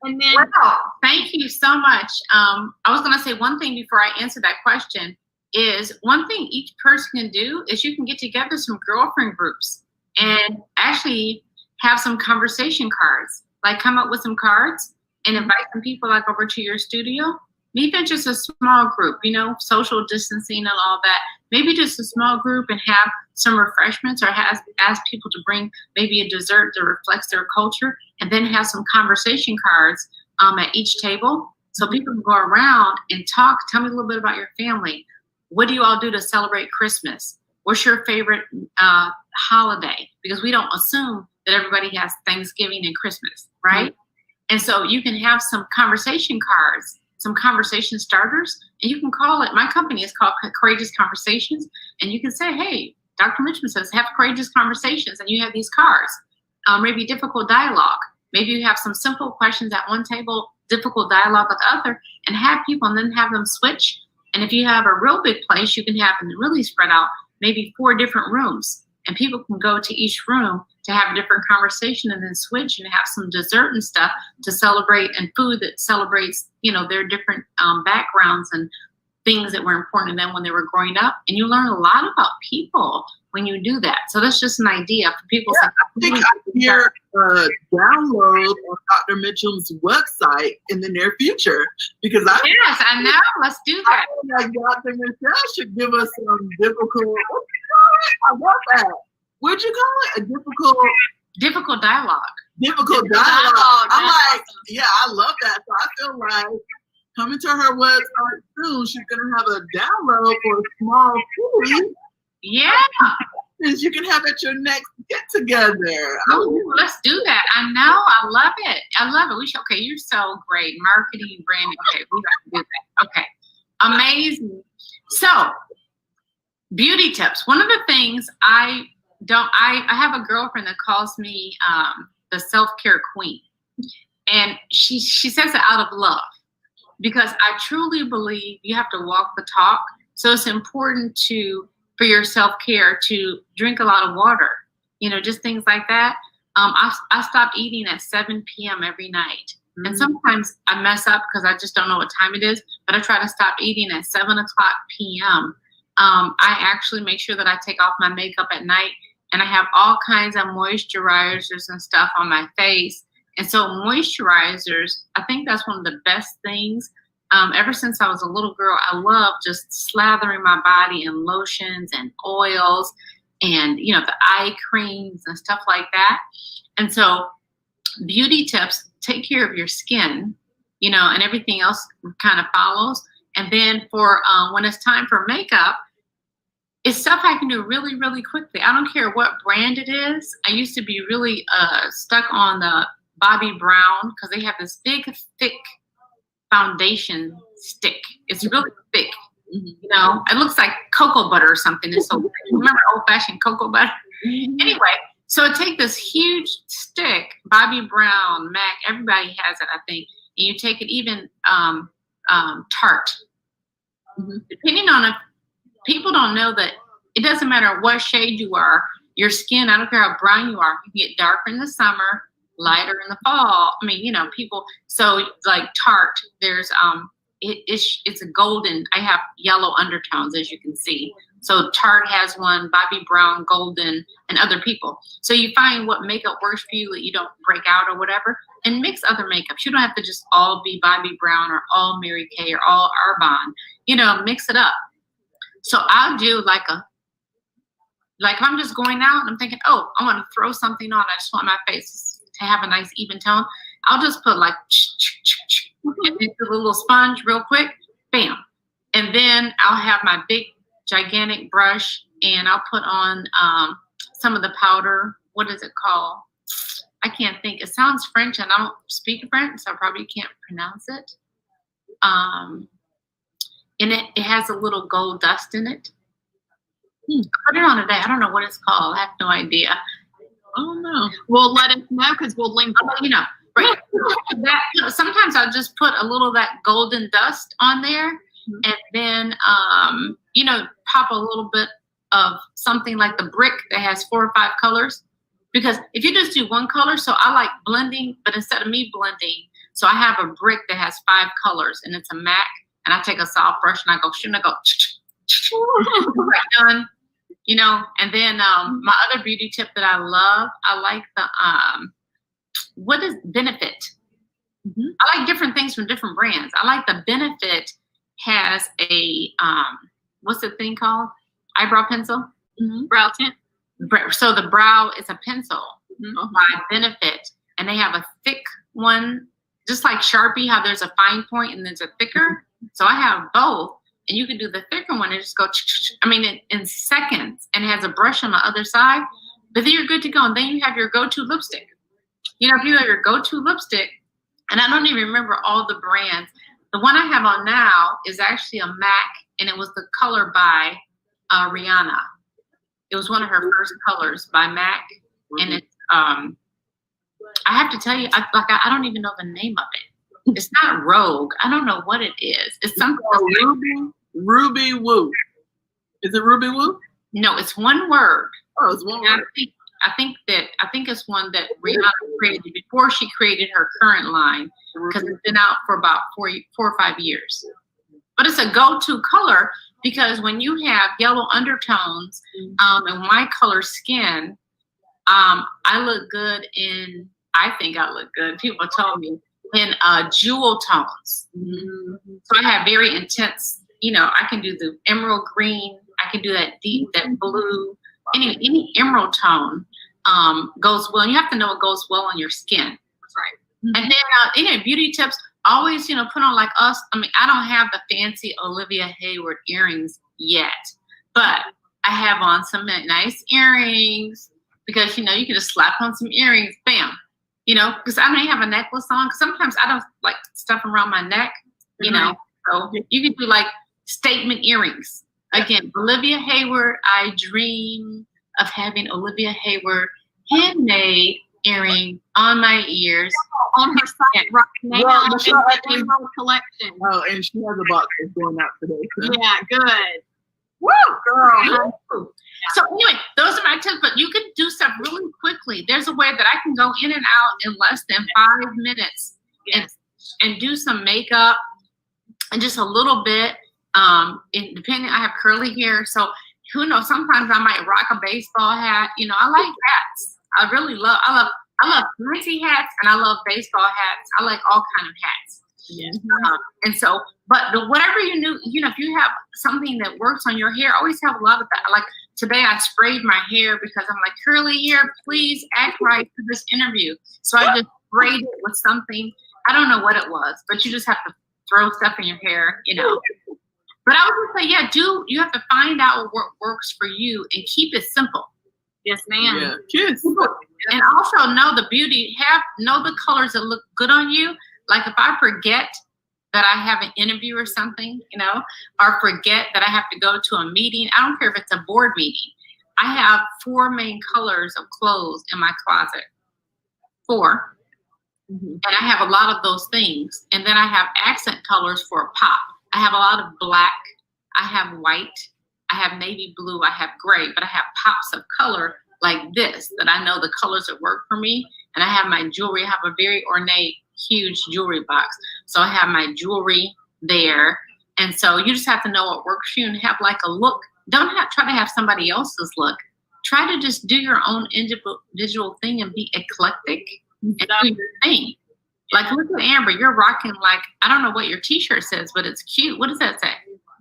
Speaker 1: And then,
Speaker 3: well, thank you so much. I was going to say one thing before I answer that question is one thing each person can do is you can get together some girlfriend groups and actually have some conversation cards. Like come up with some cards and invite some people like over to your studio. Even just a small group, you know, social distancing and all that. Maybe just a small group and have some refreshments or ask people to bring maybe a dessert that reflects their culture and then have some conversation cards at each table so people can go around and talk. Tell me a little bit about your family. What do you all do to celebrate Christmas? What's your favorite holiday? Because we don't assume that everybody has Thanksgiving and Christmas, right? Mm-hmm. And so you can have some conversation cards, some conversation starters, and you can call it, my company is called Courageous Conversations, and you can say, hey, Dr. Mitchum says, have courageous conversations, and you have these cards. Maybe difficult dialogue. Maybe you have some simple questions at one table, difficult dialogue at the other, and have people and then have them switch. And if you have a real big place, you can have them really spread out, maybe 4 different rooms, and people can go to each room to have a different conversation and then switch and have some dessert and stuff to celebrate and food that celebrates, you know, their different backgrounds and things that were important to them when they were growing up. And you learn a lot about people when you do that. So that's just an idea for people.
Speaker 2: Yeah, I think I hear download on Dr. Mitchum's website in the near future because
Speaker 3: yes, I know. Let's do that.
Speaker 2: I think Dr. Mitchum should give us some difficult. I love that. What'd you call it?
Speaker 3: Difficult dialogue.
Speaker 2: Difficult dialogue. I'm like, yeah, I love that. So I feel like coming to her website soon. She's gonna have a download for a small fee.
Speaker 3: Yeah.
Speaker 2: And you can have at your next get together.
Speaker 3: Oh, let's do that. I know. I love it. I love it. We should. Okay, you're so great. Marketing, branding. Okay, we got to do that. Okay, amazing. So, beauty tips. One of the things I have a girlfriend that calls me the self-care queen, and she says it out of love, because I truly believe you have to walk the talk. So it's important for your self-care to drink a lot of water, just things like that. I stop eating at 7 p.m. every night. And sometimes I mess up because I just don't know what time it is, but I try to stop eating at 7 o'clock p.m. I actually make sure that I take off my makeup at night, and I have all kinds of moisturizers and stuff on my face. And so moisturizers, I think that's one of the best things. Ever since I was a little girl, I love just slathering my body in lotions and oils and, the eye creams and stuff like that. And so beauty tips, take care of your skin, and everything else kind of follows. And then for when it's time for makeup, it's stuff I can do really, really quickly. I don't care what brand it is. I used to be really stuck on the Bobbi Brown because they have this big, thick foundation stick. It's really thick. It looks like cocoa butter or something. It's so remember old-fashioned cocoa butter? Anyway, so I take this huge stick, Bobbi Brown, MAC, everybody has it, I think, and you take it even Tarte. Depending on if people don't know that it doesn't matter what shade you are, your skin, I don't care how brown you are, you get darker in the summer, lighter in the fall. I mean, people, so like Tarte, there's it's a golden, I have yellow undertones, as you can see. So Tarte has one, Bobbi Brown, golden, and other people. So you find what makeup works for you, that you don't break out or whatever, and mix other makeups. You don't have to just all be Bobbi Brown or all Mary Kay or all Arbonne, mix it up. So I'll do like if I'm just going out and I'm thinking, oh, I want to throw something on, I just want my face to have a nice even tone, I'll just put like and then do a little sponge real quick, bam. And then I'll have my big gigantic brush and I'll put on some of the powder. What is it called? I can't think. It sounds French and I don't speak French, so I probably can't pronounce it. And it has a little gold dust in it. Put it on today. I don't know what it's called. I have no idea.
Speaker 2: Oh no.
Speaker 1: Well, let us know because we'll link.
Speaker 3: Right. Sometimes I'll just put a little of that golden dust on there, and then pop a little bit of something like the brick that has 4 or 5 colors. Because if you just do one color, so I like blending, but instead of me blending, so I have a brick that has 5 colors, and it's a MAC, and I take a soft brush and I go, right, done. And then my other beauty tip that I love, I like the what is Benefit? I like different things from different brands. I like the Benefit has a what's the thing called? Eyebrow pencil?
Speaker 1: Brow tint.
Speaker 3: So the brow is a pencil by Benefit, and they have a thick one, just like Sharpie, how there's a fine point and there's a thicker. So I have both. And you can do the thicker one and just go, in seconds, and it has a brush on the other side. But then you're good to go. And then you have your go-to lipstick. If you have your go-to lipstick, and I don't even remember all the brands. The one I have on now is actually a MAC, and it was the color by Rihanna. It was one of her first colors by MAC. And it's, I have to tell you, I don't even know the name of it. It's not Rogue. I don't know what it is. It's something.
Speaker 2: Ruby Woo. Is it Ruby Woo?
Speaker 3: No, it's one word.
Speaker 2: Oh, it's one word.
Speaker 3: I think it's one that Rihanna created before she created her current line, because it's been out for about 4 or 5 years. But it's a go-to color because when you have yellow undertones and my color skin, I look good in. I think I look good. People told me in jewel tones. So I have very intense. I can do the emerald green. I can do that deep, that blue. Any emerald tone goes well. You have to know what goes well on your skin. That's right. And then beauty tips. always, put on like us. I mean, I don't have the fancy Olivia Heyward earrings yet, but I have on some nice earrings because, you can just slap on some earrings, bam, because I may have a necklace on. Cause sometimes I don't like stuff around my neck, so you can do like statement earrings. Again, Olivia Heyward, I dream of having Olivia Heyward handmade earring on my ears.
Speaker 1: On her site right now in the Emerald collection.
Speaker 2: Oh, and she has a box that's going out today. So.
Speaker 1: Yeah, good.
Speaker 3: Woo, girl. So anyway, those are my tips, but you can do stuff really quickly. There's a way that I can go in and out in less than 5 minutes and do some makeup and just a little bit. Depending, I have curly hair, so who knows? Sometimes I might rock a baseball hat. I like hats. I love fancy hats and I love baseball hats. I like all kind of hats.
Speaker 1: Yeah.
Speaker 3: And so, but whatever if you have something that works on your hair, always have a lot of that. Like today, I sprayed my hair because I'm like, curly hair, please act right for this interview. So I just sprayed it with something. I don't know what it was, but you just have to throw stuff in your hair, But I would say, you have to find out what works for you and keep it simple.
Speaker 1: Yes, ma'am.
Speaker 2: Yeah, kids.
Speaker 3: And also know the beauty, know the colors that look good on you. Like if I forget that I have an interview or something, or forget that I have to go to a meeting, I don't care if it's a board meeting. I have 4 main colors of clothes in my closet. 4. Mm-hmm. And I have a lot of those things. And then I have accent colors for a pop. I have a lot of black. I have white. I have navy blue, I have gray, but I have pops of color like this that I know the colors that work for me. And I have my jewelry. I have a very ornate, huge jewelry box. So I have my jewelry there. And so you just have to know what works for you and have like a look. Don't try to have somebody else's look. Try to just do your own individual thing and be eclectic and do your thing. Like look at Amber, you're rocking like, I don't know what your t-shirt says, but it's cute. What does that say?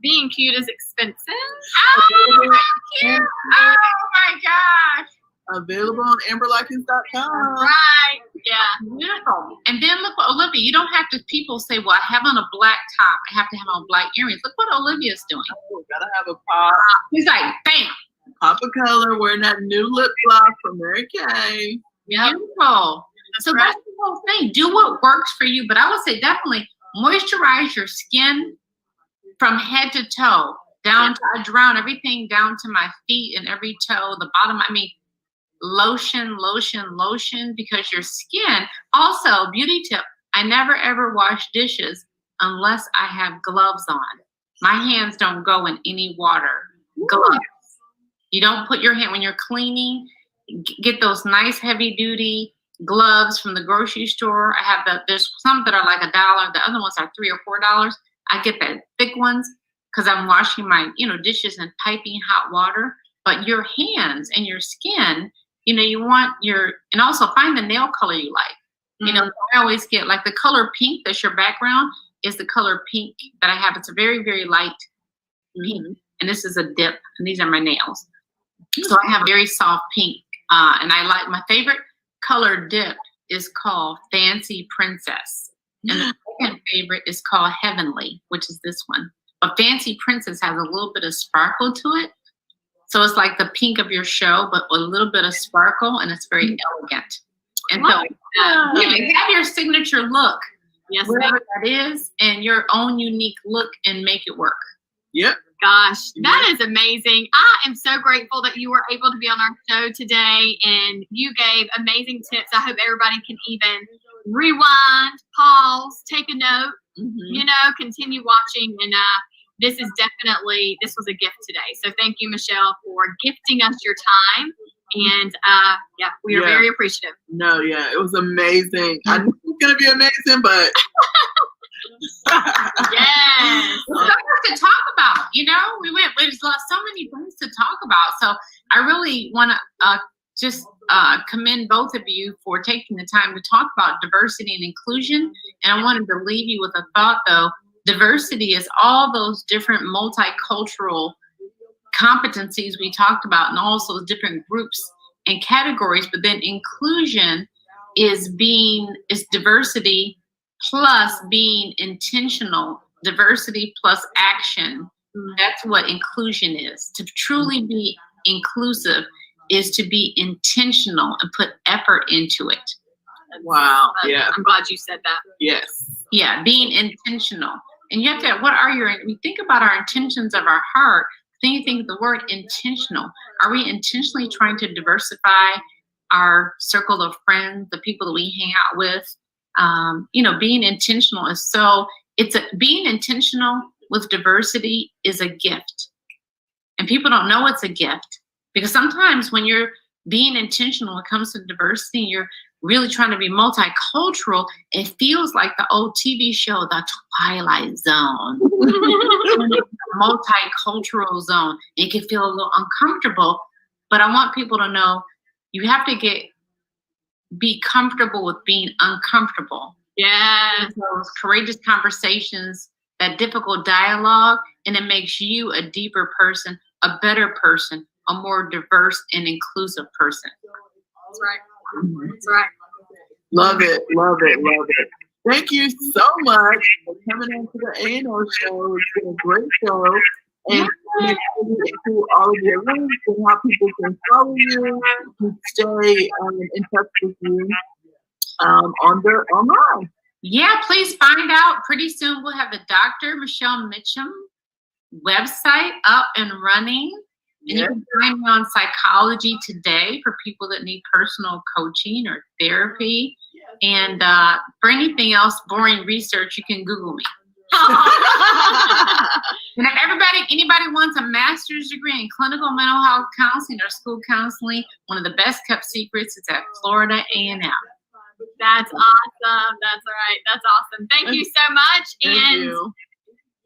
Speaker 1: Being cute is expensive.
Speaker 3: Oh, cute. Oh my gosh.
Speaker 2: Available on amberlykins.com.
Speaker 1: Right. Yeah.
Speaker 3: Beautiful. And then look what Olivia, you don't have to, people say, well, I have on a black top. I have to have on black earrings. Look what Olivia's doing.
Speaker 2: Oh, gotta have a pop.
Speaker 3: He's like, bam.
Speaker 2: Pop of color, wearing that new lip gloss from Mary Kay.
Speaker 3: Beautiful. So that's the whole thing. Do what works for you. But I would say definitely moisturize your skin from head to toe, down to, I drown everything down to my feet and every toe, the bottom. I mean, lotion, because your skin, also beauty tip, I never ever wash dishes unless I have gloves on. My hands don't go in any water. Gloves. You don't put your hand, when you're cleaning, get those nice heavy duty gloves from the grocery store. I have there's some that are like $1. The other ones are $3 or $4. I get the thick ones because I'm washing my, dishes in piping hot water. But your hands and your skin, you want and also find the nail color you like. Mm-hmm. I always get like the color pink, that's your background, is the color pink that I have. It's a very, very light pink. And this is a dip, and these are my nails. So I have very soft pink. And I like, my favorite color dip is called Fancy Princess. And the second favorite is called Heavenly, which is this one. But Fancy Princess has a little bit of sparkle to it. So it's like the pink of your show, but a little bit of sparkle, and it's very elegant. And so have your signature look, whatever that is, and your own unique look, and make it work.
Speaker 2: Yep.
Speaker 1: Gosh, that is amazing. I am so grateful that you were able to be on our show today, and you gave amazing tips. I hope everybody can even rewind, pause, take a note, continue watching. And this was a gift today. So thank you, Michelle, for gifting us your time. And we are very appreciative.
Speaker 2: No, it was amazing. I knew it was going to be amazing, but
Speaker 3: yes. So much to talk about, there's so many things to talk about. So I really want to just commend both of you for taking the time to talk about diversity and inclusion. And I wanted to leave you with a thought, though. Diversity is all those different multicultural competencies we talked about, and also different groups and categories. But then inclusion is diversity plus being intentional, diversity plus action. That's what inclusion is. To truly be inclusive is to be intentional and put effort into it.
Speaker 2: Wow. Yeah.
Speaker 1: I'm glad you said that.
Speaker 2: Yes.
Speaker 3: Yeah, being intentional. And you have to, we think about our intentions of our heart, then you think of the word intentional. Are we intentionally trying to diversify our circle of friends, the people that we hang out with? Being intentional is being intentional with diversity is a gift. And people don't know it's a gift because sometimes when you're being intentional when it comes to diversity, you're really trying to be multicultural, it feels like the old TV show, The Twilight Zone. Multicultural zone. It can feel a little uncomfortable, but I want people to know you have to be comfortable with being uncomfortable.
Speaker 1: Yeah.
Speaker 3: Those courageous conversations, that difficult dialogue, and it makes you a deeper person, a better person, a more diverse and inclusive person.
Speaker 1: That's right. That's right.
Speaker 2: Love it, love it, love it. Thank you so much for coming on to the A&O show. It's been a great show. And make sure you include all of your links and how people can follow you, to stay in touch with you online.
Speaker 3: Yeah, please find out. Pretty soon we'll have the Dr. Michelle Mitchum website up and running. And you can find me on Psychology Today for people that need personal coaching or therapy. And for anything else, boring research, you can Google me. And if anybody wants a master's degree in clinical mental health counseling or school counseling, one of the best kept secrets is at Florida A&M.
Speaker 1: That's awesome. That's right. That's awesome. Thank you so much.
Speaker 2: Thank you.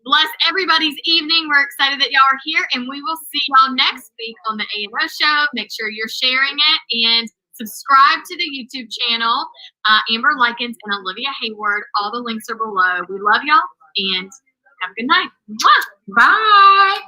Speaker 1: Bless everybody's evening. We're excited that y'all are here, and we will see y'all next week on the A&O show. Make sure you're sharing it and subscribe to the YouTube channel. Amber Lykins and Olivia Heyward. All the links are below. We love y'all, and have a good night. Mwah!
Speaker 3: Bye.